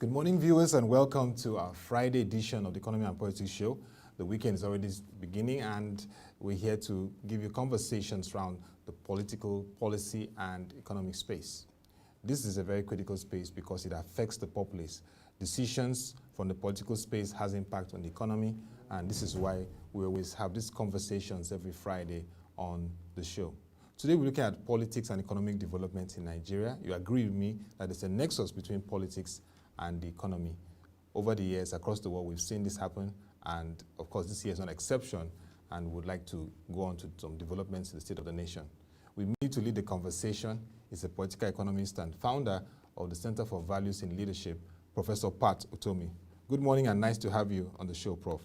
Good morning, viewers, and welcome to our Friday edition of the Economy and Politics Show. The weekend is already beginning, and we're here to give you conversations around the political, policy, and economic space. This is a very critical space because it affects the populace. Decisions from the political space has impact on the economy, and this is why we always have these conversations every Friday on the show. Today we're looking at politics and economic development in Nigeria. You agree with me that there's a nexus between politics and the economy. Over the years, across the world, we've seen this happen, and of course, this year is no exception, and would like to go on to some developments in the state of the nation. We need to lead the conversation. He's a political economist and founder of the Center for Values in Leadership, Professor Pat Utomi. Good morning, and nice to have you on the show, Prof.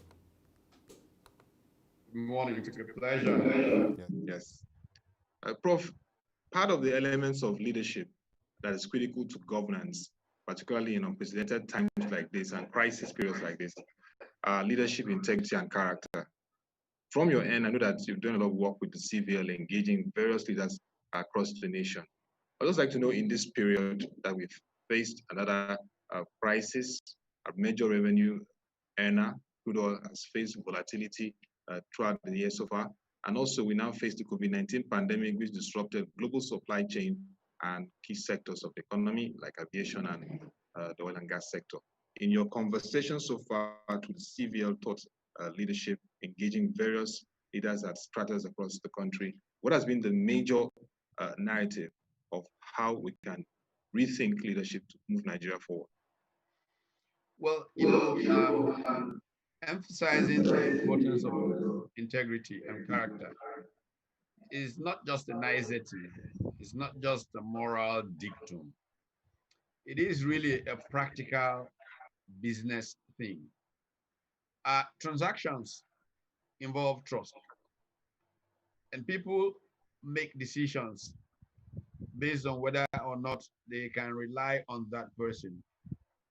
Good morning, it's a pleasure. Yes. Prof, part of the elements of leadership that is critical to governance, particularly in unprecedented times like this and crisis periods like this, are leadership, integrity, and character. From your end, I know that you've done a lot of work with the civil, engaging various leaders across the nation. I'd just like to know, in this period that we've faced another crisis, a major revenue earner, crude oil has faced volatility throughout the year so far. And also, we now face the COVID-19 pandemic, which disrupted global supply chain and key sectors of the economy, like aviation and the oil and gas sector. In your conversation so far to the civil thought leadership, engaging various leaders at stratas across the country, what has been the major narrative of how we can rethink leadership to move Nigeria forward? Well, emphasizing the importance of integrity and character is not just a nicety, it's not just a moral dictum. It is really a practical business thing. Transactions involve trust, and people make decisions based on whether or not they can rely on that person.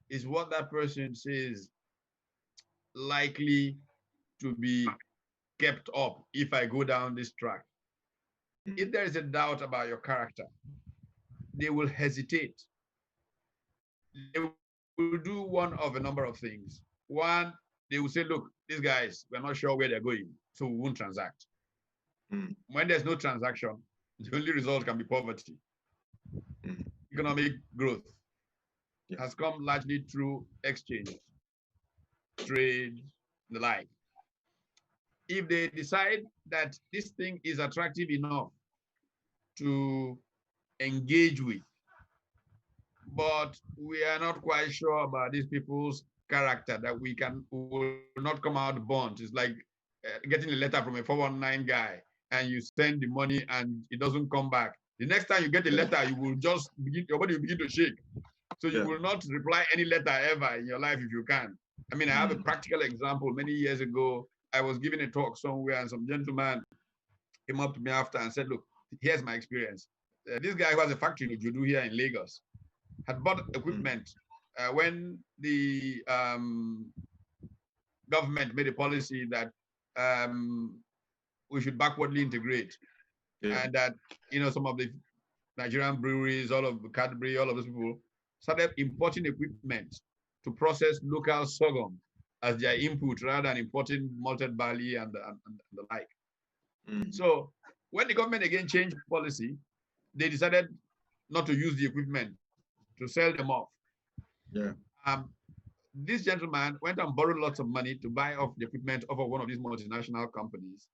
Is what that person says likely to be kept up if I go down this track? If there is a doubt about your character, they will hesitate. They will do one of a number of things. One, they will say, look, these guys, we're not sure where they're going, so we won't transact. When there's no transaction, the only result can be poverty. Economic growth has come largely through exchange, trade, the like. If they decide that this thing is attractive enough to engage with, but we are not quite sure about these people's character, that we will not come out burnt. It's like getting a letter from a 419 guy and you send the money and it doesn't come back. The next time you get a letter, you will just begin, your body will begin to shake. So you will not reply any letter ever in your life if you can. I mean, I have a practical example. Many years ago, I was giving a talk somewhere and some gentleman came up to me after and said, look, here's my experience. This guy who has a factory in Judu here in Lagos had bought equipment when the government made a policy that we should backwardly integrate, and that, you know, some of the Nigerian breweries, all of the Cadbury, all of those people started importing equipment to process local sorghum as their input rather than importing malted barley and the like. So when the government again changed policy, they decided not to use the equipment, to sell them off. This gentleman went and borrowed lots of money to buy off the equipment off of one of these multinational companies.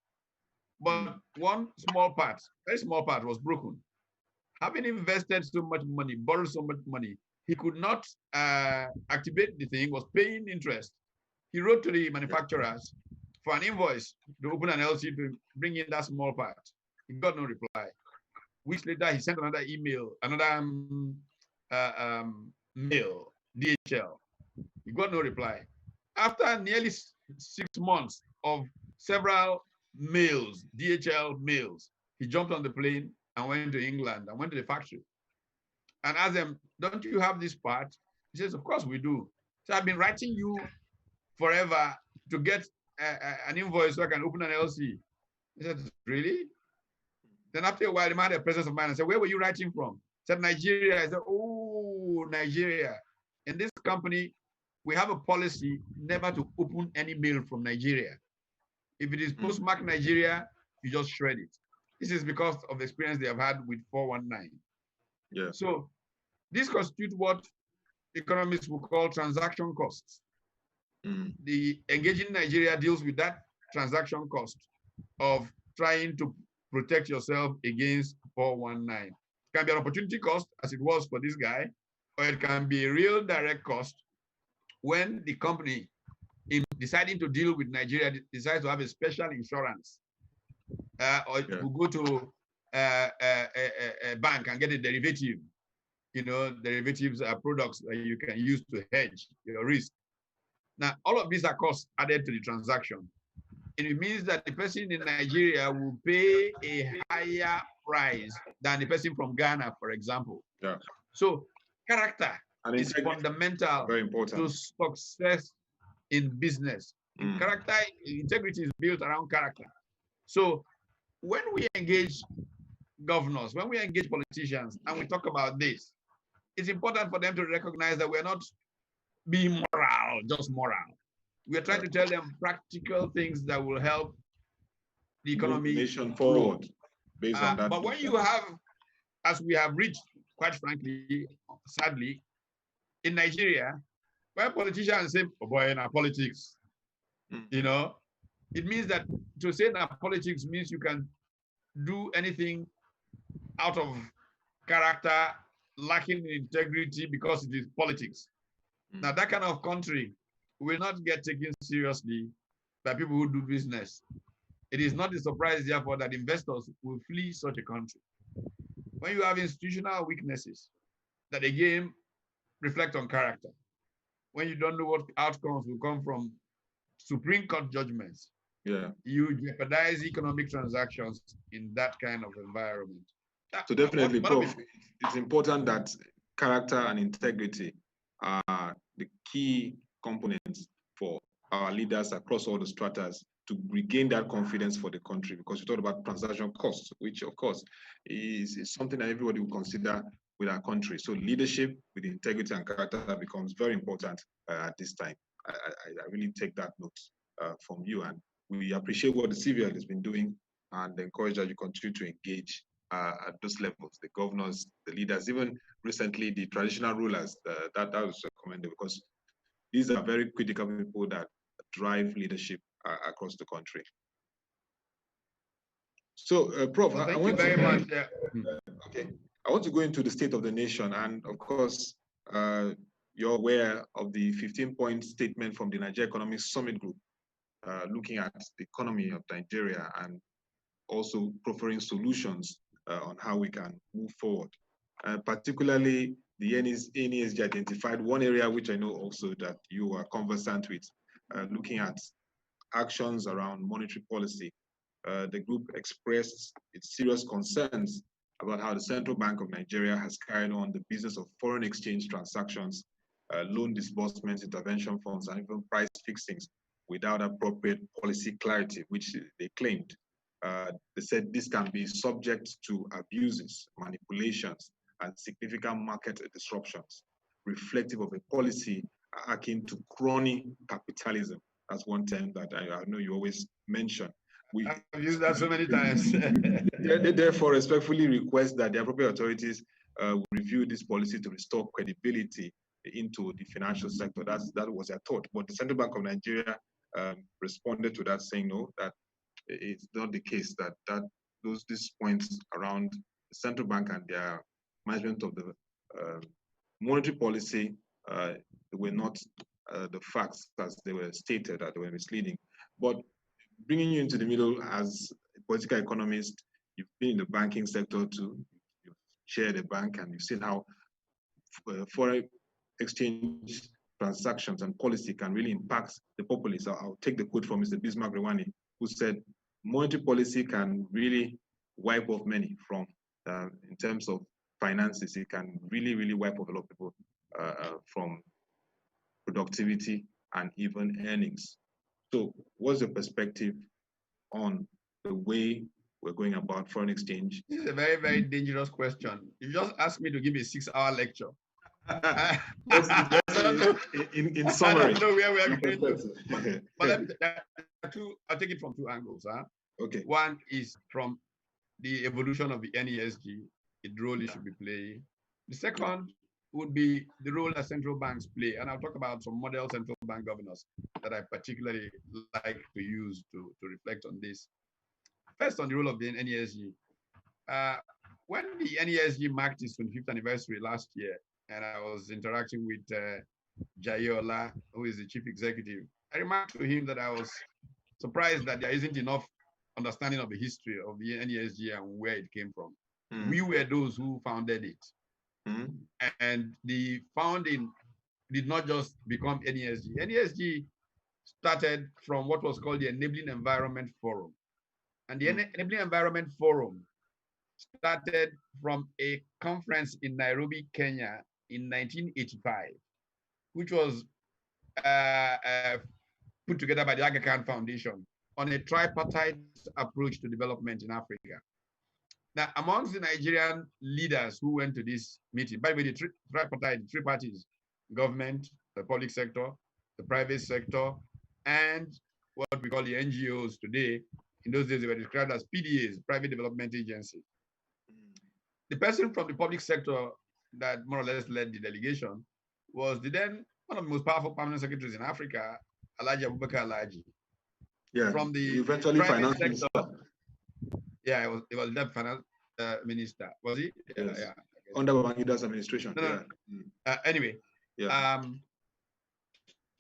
But one small part, very small part, was broken. Having invested so much money, borrowed so much money, he could not activate the thing, was paying interest. He wrote to the manufacturers for an invoice to open an LC to bring in that small part. He got no reply. Weeks later, he sent another email, another mail, DHL. He got no reply. After nearly 6 months of several mails, DHL mails, he jumped on the plane and went to England and went to the factory and asked them, don't you have this part? He says, of course we do. So I've been writing you forever to get an invoice so I can open an LC. He said, really? Then after a while, the man had a presence of mind and said, where were you writing from? He said, Nigeria. I said, oh, Nigeria. In this company, we have a policy never to open any mail from Nigeria. If it is postmarked Nigeria, you just shred it. This is because of the experience they have had with 419. Yeah. So this constitutes what economists will call transaction costs. The engaging Nigeria deals with that transaction cost of trying to protect yourself against 419. It can be an opportunity cost, as it was for this guy, or it can be a real direct cost when the company, in deciding to deal with Nigeria, decides to have a special insurance, or to go to a bank and get a derivative. You know, derivatives are products that you can use to hedge your risk. Now, all of these are costs added to the transaction. And it means that the person in Nigeria will pay a higher price than the person from Ghana, for example. Yeah. So character is fundamental, very important, to success in business. Character, integrity is built around character. So when we engage governors, when we engage politicians, and we talk about this, it's important for them to recognize that we're not being moral, just moral. We're trying to tell them practical things that will help the economy nation forward based on that. But when you have, as we have reached, quite frankly, sadly, in Nigeria, where politicians say, oh boy, in our politics, you know, it means that to say that politics means you can do anything out of character, lacking in integrity because it is politics. Now, that kind of country will not get taken seriously by people who do business. It is not a surprise, therefore, that investors will flee such a country. When you have institutional weaknesses that again reflect on character, when you don't know what outcomes will come from Supreme Court judgments, you jeopardize economic transactions in that kind of environment. So definitely, Prof, it's important that character and integrity are the key components for our leaders across all the stratas to regain that confidence for the country, because we talked about transaction costs, which of course is something that everybody will consider with our country. So leadership with integrity and character becomes very important at this time. I really take that note from you, and we appreciate what the CVL has been doing and encourage that you continue to engage at those levels, the governors, the leaders, even recently the traditional rulers. That was recommended, because these are very critical people that drive leadership across the country. So, Prof, thank you very much. Okay, I want to go into the state of the nation, and of course, you're aware of the 15-point statement from the Nigeria Economic Summit Group, looking at the economy of Nigeria and also proffering solutions on how we can move forward. Particularly, the NESG identified one area which I know also that you are conversant with, looking at actions around monetary policy. The group expressed its serious concerns about how the Central Bank of Nigeria has carried on the business of foreign exchange transactions, loan disbursements, intervention funds, and even price fixings without appropriate policy clarity, which they claimed. They said this can be subject to abuses, manipulations, and significant market disruptions, reflective of a policy akin to crony capitalism. That's one term that I know you always mention. I've used that so many times. They therefore respectfully request that the appropriate authorities review this policy to restore credibility into the financial sector. That was their thought. But the Central Bank of Nigeria responded to that, saying no, that it's not the case, that these points around the central bank and their management of the monetary policy were not the facts as they were stated, that they were misleading. But bringing you into the middle as a political economist, you've been in the banking sector too, you've chaired a bank, and you've seen how foreign exchange transactions and policy can really impact the populace. I'll take the quote from Mr. Bismarck Rewani, who said, monetary policy can really wipe off many from, in terms of finances, it can really wipe off a lot of people from productivity and even earnings. So what's your perspective on the way we're going about foreign exchange? This is a very dangerous question. You just asked me to give a 6-hour lecture. I don't know. In summary, I don't know where we are going to. But I'll take it from two angles. Okay. One is from the evolution of the NESG, the role it should be playing. The second would be the role that central banks play. And I'll talk about some model central bank governors that I particularly like to use to reflect on this. First, on the role of the NESG. When the NESG marked its 25th anniversary last year, and I was interacting with Jayola, who is the chief executive, I remarked to him that I was surprised that there isn't enough understanding of the history of the NESG and where it came from. We were those who founded it. And the founding did not just become NESG. NESG started from what was called the Enabling Environment Forum. And the Enabling Environment Forum started from a conference in Nairobi, Kenya in 1985, which was put together by the Aga Khan Foundation on a tripartite approach to development in Africa. Now, amongst the Nigerian leaders who went to this meeting, by the way, the tripartite, three parties, government, the public sector, the private sector, and what we call the NGOs today. In those days, they were described as PDAs, private development agencies. The person from the public sector that more or less led the delegation was the then one of the most powerful permanent secretaries in Africa, Alhaji Abubakar Alhaji. Yeah, from the eventually private finance sector. Yeah, it was the finance minister, was he? Yes. Yeah. Under Babangida's administration. No. Anyway, yeah.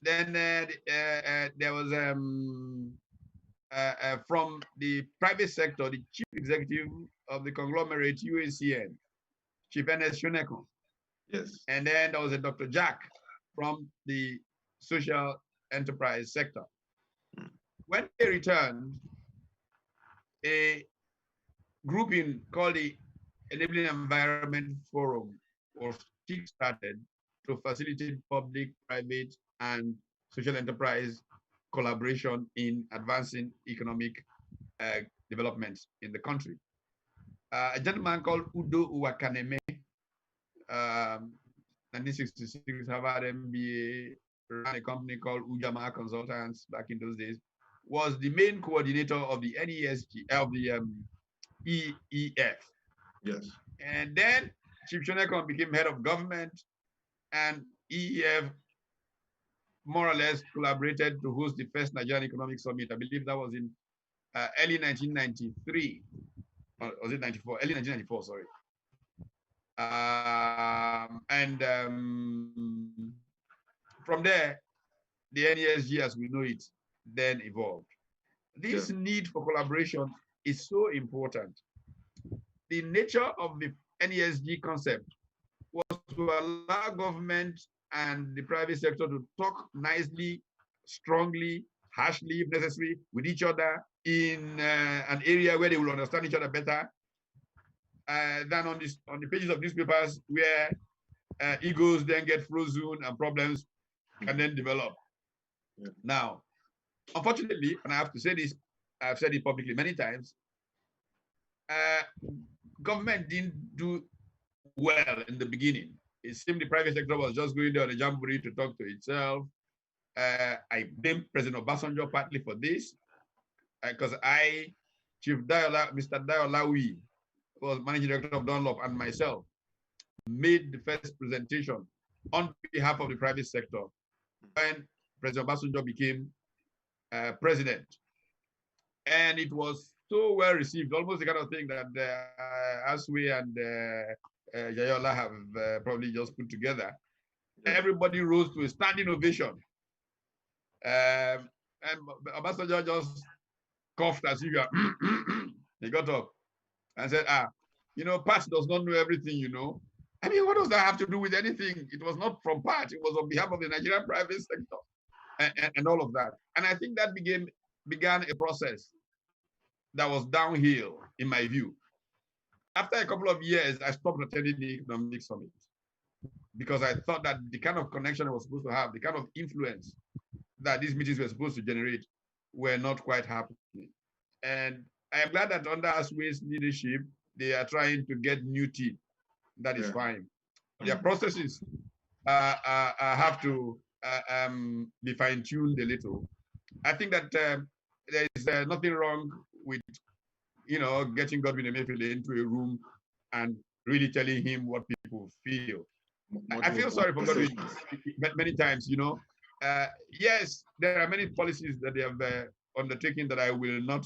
Then there was from the private sector, the chief executive of the conglomerate UACN, Chief Ernest Shonekon. Yes. And then there was a Dr. Jack from the social enterprise sector. When they returned, a grouping called the Enabling Environment Forum was kick-started to facilitate public, private, and social enterprise collaboration in advancing economic development in the country. A gentleman called Udo Uwakaneme, 1966 Harvard MBA, ran a company called Ujama Consultants back in those days, was the main coordinator of the NESG, of the EEF. Yes. And then Chief Shonekon became head of government, and EEF more or less collaborated to host the first Nigerian Economic Summit. I believe that was in early 1993. Or was it 94? Early 1994, sorry. From there, the NESG as we know it then evolved. This need for collaboration is so important. The nature of the NESG concept was to allow government and the private sector to talk nicely, strongly, harshly, if necessary, with each other in an area where they will understand each other better than on the pages of newspapers where egos then get frozen and problems can then develop. Yeah. Now, unfortunately, and I have to say this, I've said it publicly many times, government didn't do well in the beginning. It seemed the private sector was just going there on a jamboree to talk to itself. I blame President Obasanjo partly for this, because Chief Dayola, Mr. Dayolawi, who was managing director of Dunlop, and myself made the first presentation on behalf of the private sector when President Obasanjo became president. And it was so well received, almost the kind of thing that Aswe and Jayola have probably just put together. Everybody rose to a standing ovation. And Obasanjo just coughed as usual. He got up and said, Pat does not know everything, you know. I mean, what does that have to do with anything? It was not from Pat, it was on behalf of the Nigerian private sector and all of that. And I think that began a process that was downhill, in my view. After a couple of years, I stopped attending the Economic Summit because I thought that the kind of connection I was supposed to have, the kind of influence that these meetings were supposed to generate were not quite happening. And I am glad that under Aswe's leadership, they are trying to get new teeth. That is fine. There are processes have to be fine-tuned a little. I think that there is nothing wrong with, getting Godwin Emefiele into a room and really telling him what people feel. I feel sorry for Godwin many times, yes, there are many policies that they have undertaken that I will not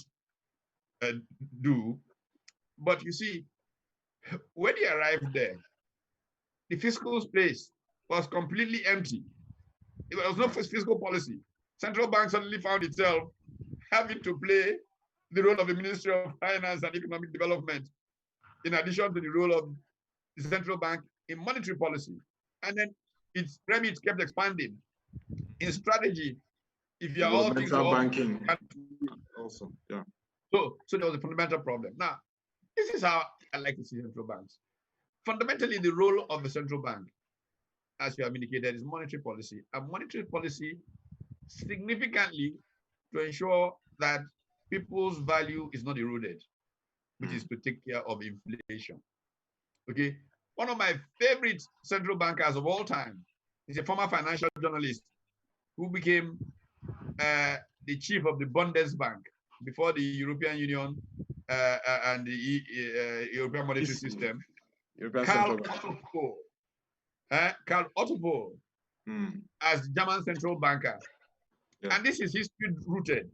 do. But you see, when he arrived there, the fiscal space was completely empty. There was no fiscal policy. Central bank suddenly found itself having to play the role of the Ministry of Finance and Economic Development, in addition to the role of the central bank in monetary policy. And then its remit kept expanding. In strategy, if you're all things to banking also, yeah. So there was a fundamental problem. Now, this is how I like to see central banks. Fundamentally, the role of the central bank, as you have indicated, is monetary policy. And monetary policy significantly to ensure that people's value is not eroded, which is to take care of inflation. Okay. One of my favorite central bankers of all time is a former financial journalist who became the chief of the Bundesbank before the European Union and the European Monetary System. Karl Otto as the German central banker. Yeah. And this is history rooted.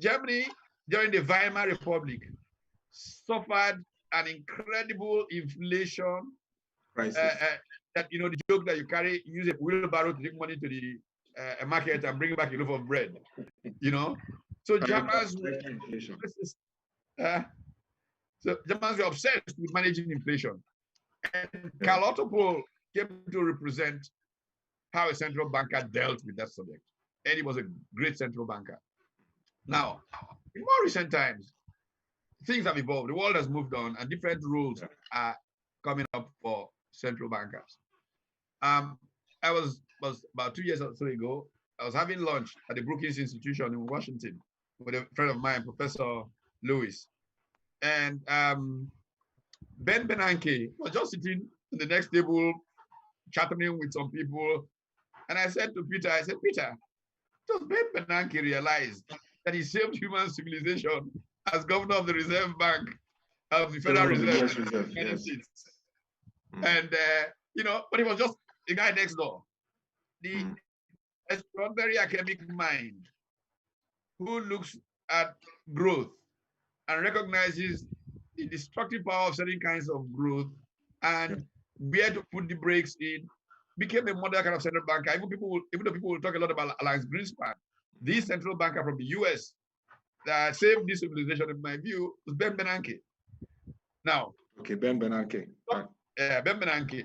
Germany, during the Weimar Republic, suffered an incredible inflation. That, the joke that you carry, use a wheelbarrow to take money to the market and bring back a loaf of bread, So Germans were obsessed with managing inflation. And Karl Otto came to represent how a central banker dealt with that subject. And he was a great central banker. Now, in more recent times, things have evolved. The world has moved on, and different rules are coming up for central bankers. I was about 2 years or so ago, I was having lunch at the Brookings Institution in Washington with a friend of mine, Professor Lewis. And Ben Bernanke was just sitting in the next table, chatting with some people. And I said to Peter, Peter, does Ben Bernanke realize that he saved human civilization as governor of the Reserve Bank of the Federal Reserve of the United States? And, but he was just the guy next door. The extraordinary academic mind who looks at growth and recognizes the destructive power of certain kinds of growth and where to put the brakes in, became a model kind of central banker. Even though people will talk a lot about Alliance Greenspan, the central banker from the US that saved this civilization, in my view, was Ben Bernanke. Now, okay, Ben Bernanke. Ben Bernanke.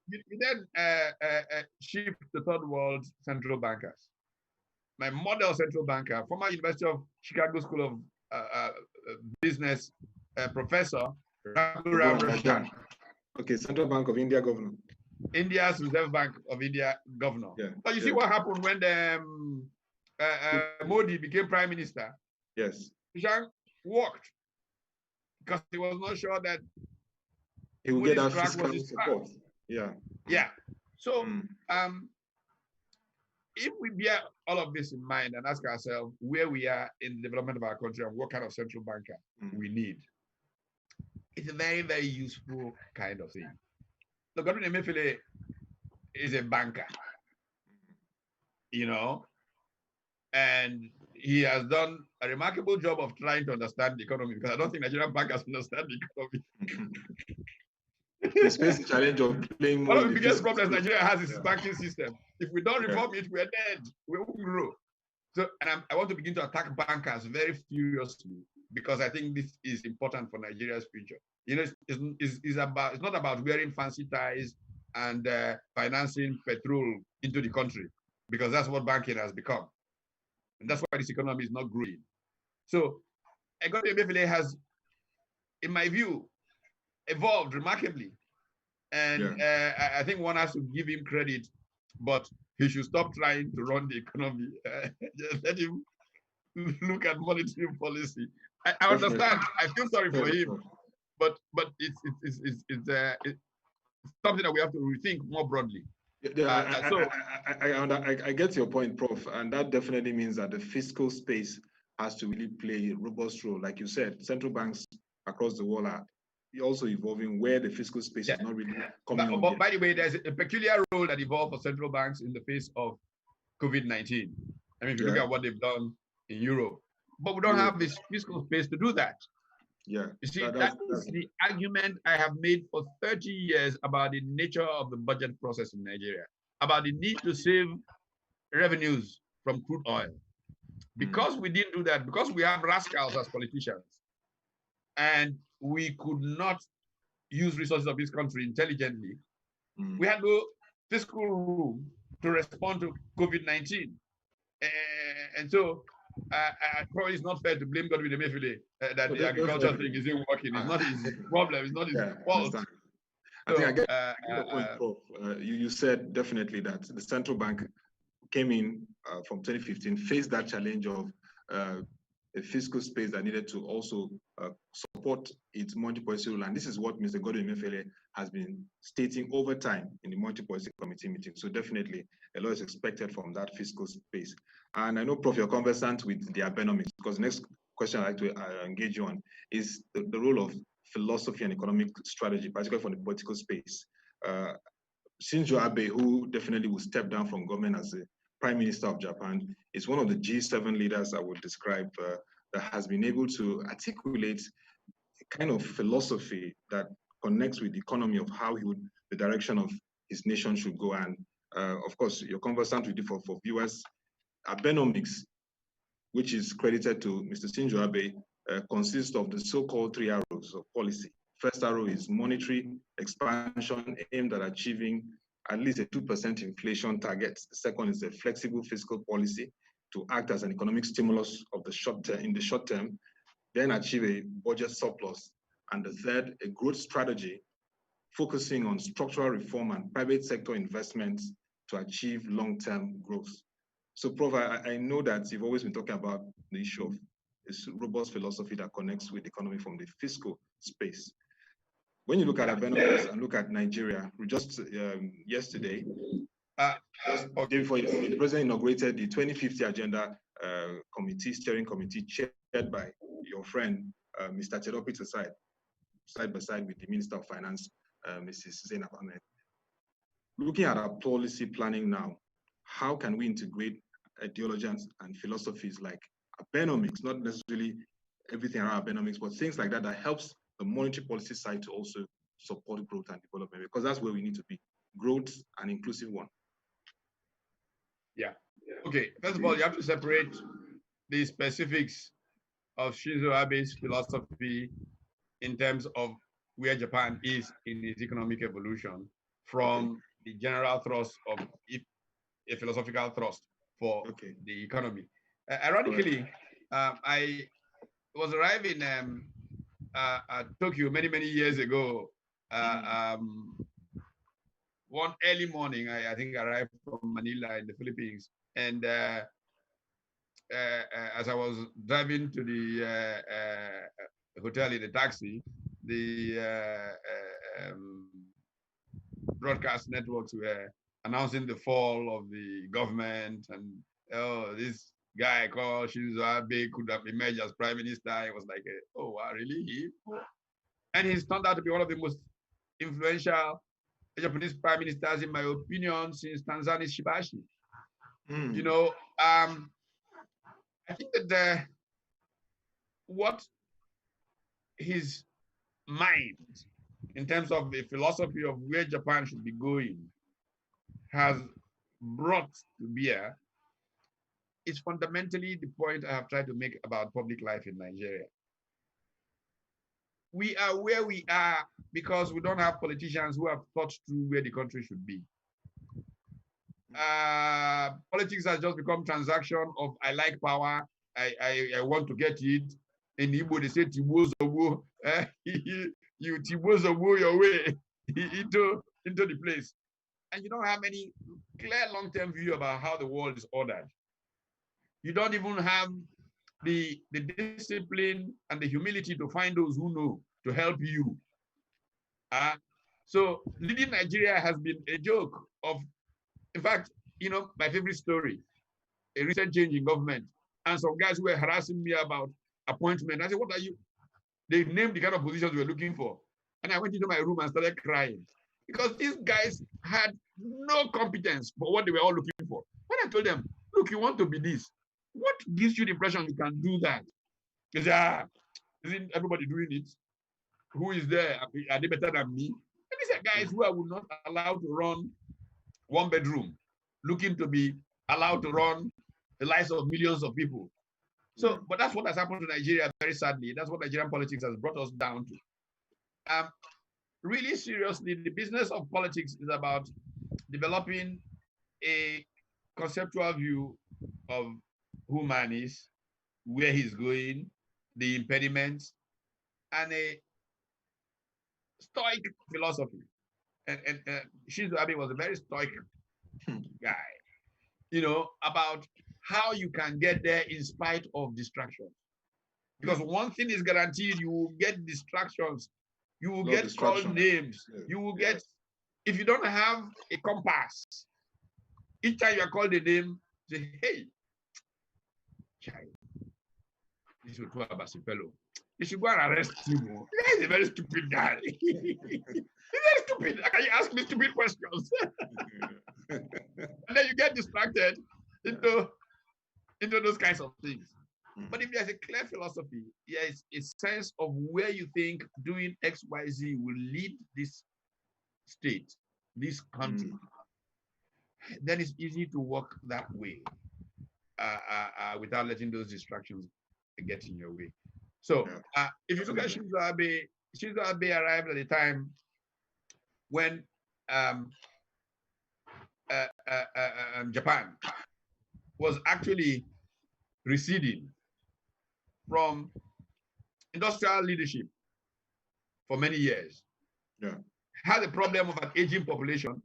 You then shift to third world central bankers. My model central banker, former University of Chicago School of Business professor, Raghu Ram Rajan. Okay, Central Bank of India governor. India's Reserve Bank of India governor. Yeah. But you see what happened when Modi became prime minister? Yes. Rajan walked because he was not sure that he would get that fiscal support. Yeah. Yeah. So if we bear all of this in mind and ask ourselves where we are in the development of our country and what kind of central banker we need, it's a very, very useful kind of thing. The Godwin Emefiele is a banker, and he has done a remarkable job of trying to understand the economy, because I don't think Nigerian bankers understand the economy. It's facing the challenge of playing more. One of the biggest problems Nigeria has is its banking system. If we don't reform it, we're dead. We won't grow. So, and I want to begin to attack bankers very furiously, because I think this is important for Nigeria's future. It's not about wearing fancy ties and financing petrol into the country, because that's what banking has become. And that's why this economy is not growing. So, Godwin Emefiele has, in my view, evolved remarkably. And I think one has to give him credit, but he should stop trying to run the economy. Just let him look at monetary policy. I understand. I feel sorry for him, but it's something that we have to rethink more broadly. I get your point, Prof, and that definitely means that the fiscal space has to really play a robust role. Like you said, central banks across the world are also evolving where the fiscal space is not really coming on. But by the way, there's a peculiar role that evolved for central banks in the face of COVID-19. I mean, if you look at what they've done in Europe, but we don't have this fiscal space to do that. Yeah. You see, that's the argument I have made for 30 years about the nature of the budget process in Nigeria, about the need to save revenues from crude oil. Because we didn't do that, because we have rascals as politicians, and we could not use resources of this country intelligently, we had no fiscal room to respond to COVID-19. And so probably it's not fair to blame Godwin Emefiele that the agriculture thing isn't working. It's not his problem. It's not his fault. I think I get the point, Prof. You said definitely that the central bank came in from 2015, faced that challenge of a fiscal space that needed to also support its monetary policy rule. And this is what Mr. Godwin Emefiele has been stating over time in the Monetary Policy Committee meeting. So definitely a lot is expected from that fiscal space. And I know, Prof, you're conversant with the Abenomics, because the next question I'd like to engage you on is the role of philosophy and economic strategy, particularly from the political space. Shinzo Abe, who definitely will step down from government as the Prime Minister of Japan, is one of the G7 leaders I would describe that has been able to articulate a kind of philosophy that connects with the economy of how the direction of his nation should go. And of course, you're conversant with it for viewers. Abenomics, which is credited to Mr. Shinzo Abe, consists of the so-called 3 arrows of policy. First arrow is monetary expansion aimed at achieving at least a 2% inflation target. The second is a flexible fiscal policy to act as an economic stimulus of the short term, in the short term, then achieve a budget surplus. And the third, a growth strategy focusing on structural reform and private sector investments to achieve long-term growth. So, Prof, I know that you've always been talking about the issue of this robust philosophy that connects with the economy from the fiscal space. When you look at Abenomics and look at Nigeria, just yesterday, day before the president inaugurated the 2050 Agenda Steering Committee, chaired by your friend, Mr. Tedopi Tsai, side by side with the Minister of Finance, Mrs. Zainab Ahmed. Looking at our policy planning now, how can we integrate ideologies and philosophies like Abenomics, not necessarily everything around Abenomics, but things like that that helps the monetary policy side to also support growth and development, because that's where we need to be, growth and inclusive one. Yeah. Okay. First of all, you have to separate the specifics of Shinzo Abe's philosophy in terms of where Japan is in its economic evolution from the general thrust of a philosophical thrust for the economy. Ironically, I was arriving at Tokyo many years ago. One early morning, I think I arrived from Manila in the Philippines, and as I was driving to the hotel in the taxi, the broadcast networks were announcing the fall of the government, and this guy called Shinzo Abe could have emerged as prime minister. It was like, oh, wow, really? He? And he's turned out to be one of the most influential Japanese prime ministers, in my opinion, since Tanzani's Shibashi. You know, I think that what his mind, in terms of the philosophy of where Japan should be going, has brought to bear is fundamentally the point I have tried to make about public life in Nigeria. We are where we are because we don't have politicians who have thought through where the country should be. Politics has just become transaction of I like power, I want to get it. In Igbo, they say Tibo Zobo, you Tibo Zobo your way into the place. And you don't have any clear long-term view about how the world is ordered. You don't even have the discipline and the humility to find those who know to help you. So leading Nigeria has been a joke of, in fact, my favorite story, a recent change in government, and some guys who were harassing me about appointment. I said, what are you? They named the kind of positions we were looking for. And I went into my room and started crying because these guys had no competence for what they were all looking for. When I told them, look, you want to be this, what gives you the impression you can do that? They said, isn't everybody doing it? Who is there? Are they better than me? And these are guys who I would not allow to run one bedroom, looking to be allowed to run the lives of millions of people. So, but that's what has happened to Nigeria, very sadly. That's what Nigerian politics has brought us down to. Really seriously, the business of politics is about developing a conceptual view of who man is, where he's going, the impediments, and a stoic philosophy. And Shinzo Abe was a very stoic guy, about how you can get there in spite of distractions. Because one thing is guaranteed, you will get distractions. You will get called names. You will get, if you don't have a compass, each time you are called a name, say, hey, child, this Ottoabasi fellow, you should go and arrest him. He's a very stupid guy. He's very stupid. How can you ask me stupid questions? And then you get distracted into those kinds of things. But if there's a clear philosophy, there is a sense of where you think doing X, Y, Z will lead this state, this country, then it's easy to walk that way without letting those distractions get in your way. So if you look at Shinzo Abe arrived at a time when Japan was actually receding from industrial leadership for many years. Had a problem of an aging population,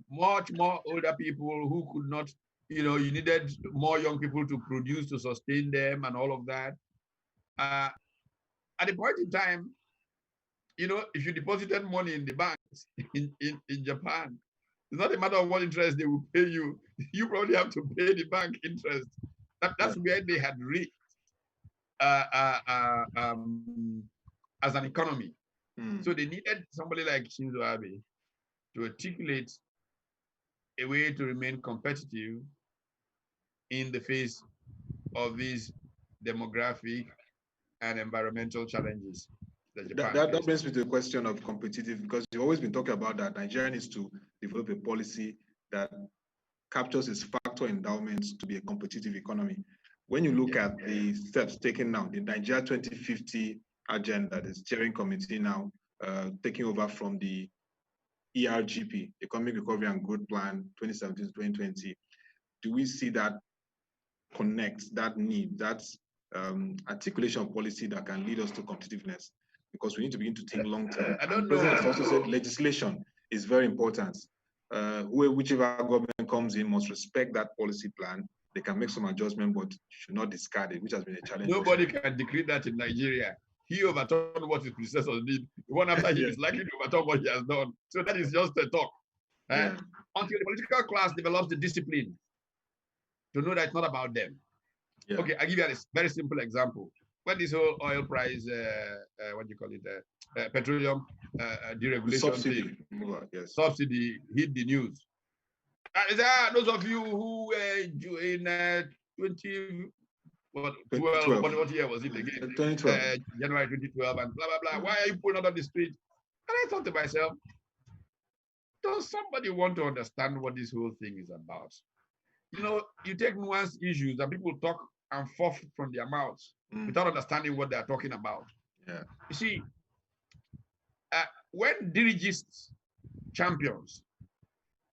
much more older people who could not, you needed more young people to produce, to sustain them and all of that. At a point in time, if you deposited money in the banks in Japan, it's not a matter of what interest they will pay you. You probably have to pay the bank interest. That's where they had reached as an economy. So they needed somebody like Shinzo Abe to articulate a way to remain competitive in the face of these demographic and environmental challenges. That brings me to the question of competitive, because you've always been talking about that Nigeria needs to develop a policy that captures its factor endowments to be a competitive economy. When you look at the steps taken now, the Nigeria 2050 agenda, the steering committee now taking over from the ERGP, Economic Recovery and Growth Plan 2017 to 2020, do we see that connect, that need, that articulation of policy that can lead us to competitiveness? Because we need to begin to think long term. I don't know. The President has also said legislation is very important. Whichever government comes in must respect that policy plan. They can make some adjustment, but should not discard it, which has been a challenge. Nobody can decree that in Nigeria. He overturned what his predecessors did. The one after him is likely to overturn what he has done. So that is just a talk. Until the political class develops the discipline to know that it's not about them. Okay, I'll give you a very simple example. When this whole oil price, what do you call it, petroleum deregulation subsidy subsidy hit the news. Those of you who were in 2012, what year was it again? 2012. January 2012 and blah, blah, blah. Why are you pulling out of the street? And I thought to myself, does somebody want to understand what this whole thing is about? You take nuanced issues and people talk and forth from their mouths without understanding what they're talking about. You see, when dirigists, champions,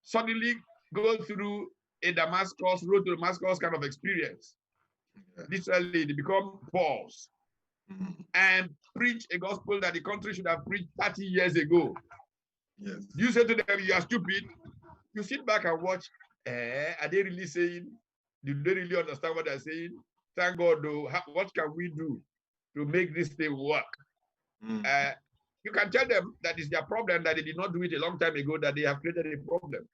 suddenly go through a Damascus, road to Damascus kind of experience, literally they become Pauls and preach a gospel that the country should have preached 30 years ago. You say to them, you are stupid. You sit back and watch. Are they really saying? Do they really understand what they're saying? Thank God, though. What can we do to make this thing work? you can tell them that it's their problem that they did not do it a long time ago, that they have created a problem.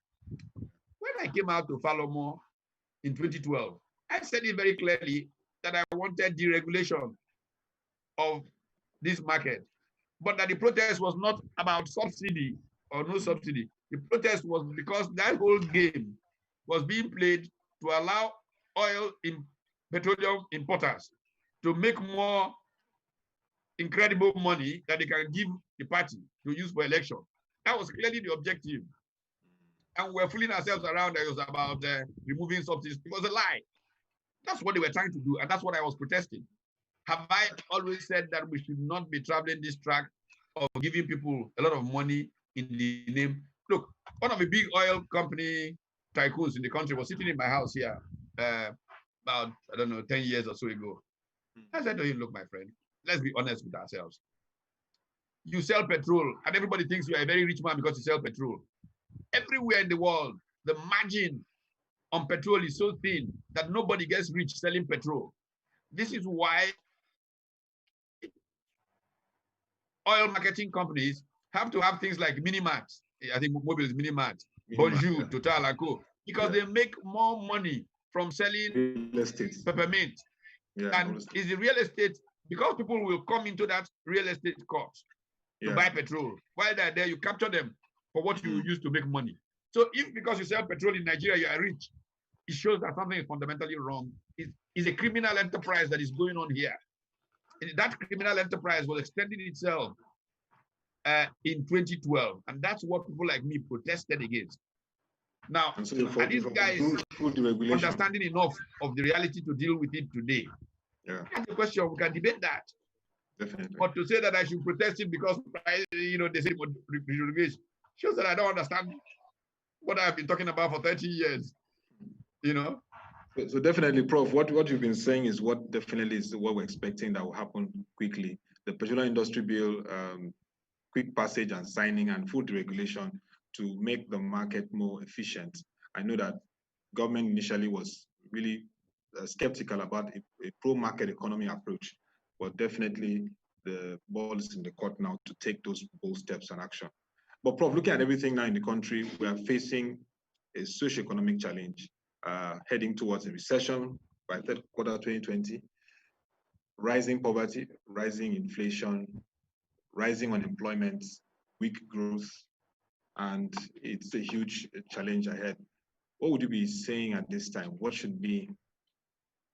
When I came out to follow more in 2012, I said it very clearly that I wanted deregulation of this market, but that the protest was not about subsidy or no subsidy. The protest was because that whole game was being played to allow oil in petroleum importers to make more incredible money that they can give the party to use for election. That was clearly the objective. And we're fooling ourselves around that it was about removing subsidies. It was a lie. That's what they were trying to do, and that's what I was protesting. Have I always said that we should not be traveling this track of giving people a lot of money in the name? Look, one of the big oil company tycoons in the country was sitting in my house here about, I don't know, 10 years or so ago. I said to him, look, my friend, let's be honest with ourselves. You sell petrol, and everybody thinks you are a very rich man because you sell petrol. Everywhere in the world, the margin on petrol is so thin that nobody gets rich selling petrol. This is why oil marketing companies have to have things like Minimart. I think Mobile is Minimart, Bonjour, yeah. Total and Co. Because they make more money from selling real estate, peppermint. And is the real estate, because people will come into that real estate court to buy petrol. While they're there, you capture them for what you use to make money. So if because you sell petrol in Nigeria, you are rich, it shows that something is fundamentally wrong. It's a criminal enterprise that is going on here. And that criminal enterprise was extending itself in 2012. And that's what people like me protested against. Now, are these guys understanding enough of the reality to deal with it today? Yeah. That's the question. We can debate that. Definitely. But to say that I should protest it because, they say relegation shows that I don't understand what I've been talking about for 30 years. So definitely, Prof, what you've been saying is what definitely is what we're expecting that will happen quickly. The petroleum industry bill, quick passage and signing, and full deregulation to make the market more efficient. I know that government initially was really skeptical about a pro-market economy approach, but definitely the ball is in the court now to take those bold steps and action. But Prof, looking at everything now in the country, we are facing a socio-economic challenge, heading towards a recession by third quarter 2020, rising poverty, rising inflation, rising unemployment, weak growth, and it's a huge challenge ahead. What would you be saying at this time? What should be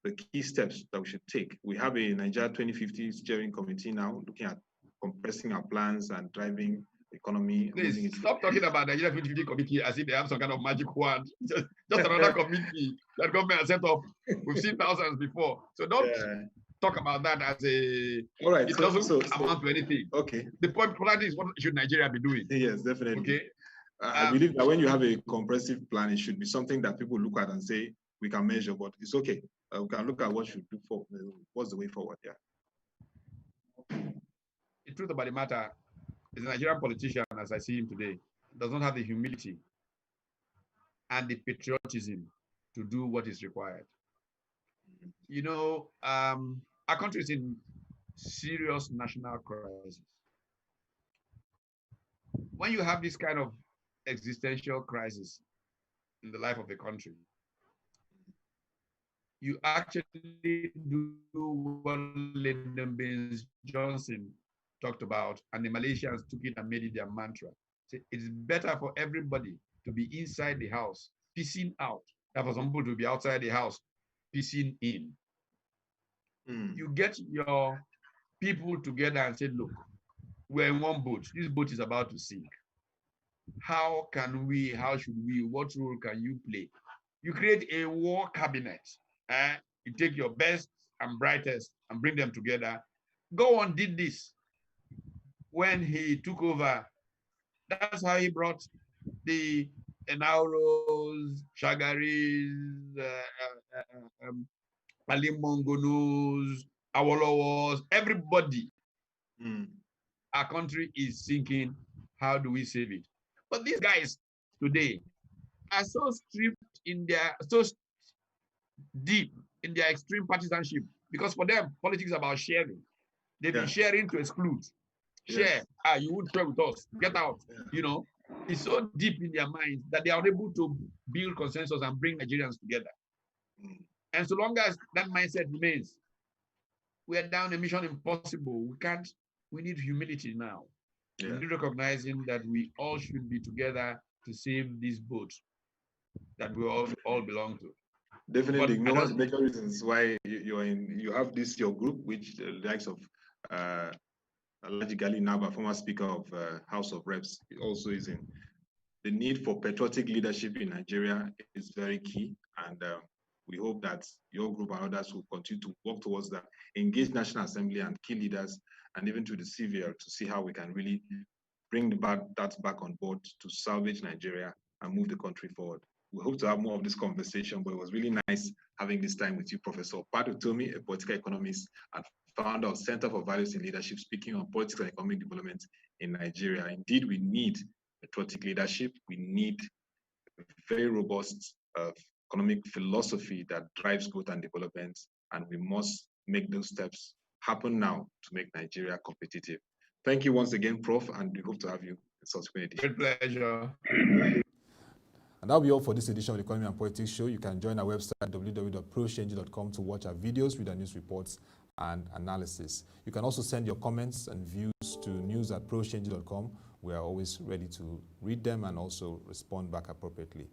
the key steps that we should take? We have a Nigeria 2050 steering committee now looking at compressing our plans and driving the economy. Please stop talking about the Nigeria 2050 committee as if they have some kind of magic wand. Just another committee that government has set up. We've seen thousands before. So don't talk about that as a, all right, it doesn't amount to anything. Okay. The point for that is what should Nigeria be doing? Yes, definitely. Okay. I believe that when you have a comprehensive plan, it should be something that people look at and say, we can measure, but it's okay. We can look at what should do for, what's the way forward, The truth about the matter is the Nigerian politician, as I see him today, does not have the humility and the patriotism to do what is required. Our country is in serious national crisis. When you have this kind of existential crisis in the life of a country, you actually do what Lyndon Baines Johnson talked about, and the Malaysians took it and made it their mantra. So it's better for everybody to be inside the house, piecing out, than for some people to be outside the house, piecing in. You get your people together and say, look, we're in one boat. This boat is about to sink. How should we, what role can you play? You create a war cabinet. You take your best and brightest and bring them together. Gowon did this when he took over. That's how he brought the Enauros, Shagaris, Alimongonos, Awolowos, everybody. Our country is sinking. How do we save it? But these guys today are so stripped so deep in their extreme partisanship, because for them, politics is about sharing. They've been sharing to exclude. share. Yes. You won't share with us. Get out. It's so deep in their minds that they are able to build consensus and bring Nigerians together. And so long as that mindset remains, we are down a mission impossible. We need humility now. We need recognizing that we all should be together to save this boat that we all belong to. Definitely, one of the major reasons why you have this your group, which the likes of Alhaji Gali Naba, former Speaker of House of Reps, also is in. The need for patriotic leadership in Nigeria is very key, and we hope that your group and others will continue to work towards that, engage National Assembly and key leaders, and even to the civil, to see how we can really bring that back on board to salvage Nigeria and move the country forward. We hope to have more of this conversation, but it was really nice having this time with you, Professor Pat Utomi, a political economist and founder of Center for Values in Leadership, speaking on politics and economic development in Nigeria. Indeed, we need patriotic leadership. We need a very robust economic philosophy that drives growth and development, and we must make those steps happen now to make Nigeria competitive. Thank you once again, Prof, and we hope to have you in subsequent editions. Great pleasure. And that'll be all for this edition of the Economy and Politics Show. You can join our website, www.prochange.com, to watch our videos, read our news reports, and analysis. You can also send your comments and views to news@prochange.com. We are always ready to read them and also respond back appropriately.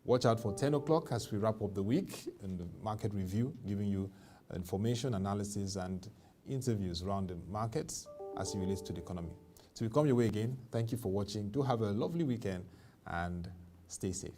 Watch out for 10 o'clock as we wrap up the week in the market review, giving you information, analysis, and interviews around the markets as it relates to the economy. So we come your way again. Thank you for watching. Do have a lovely weekend and stay safe.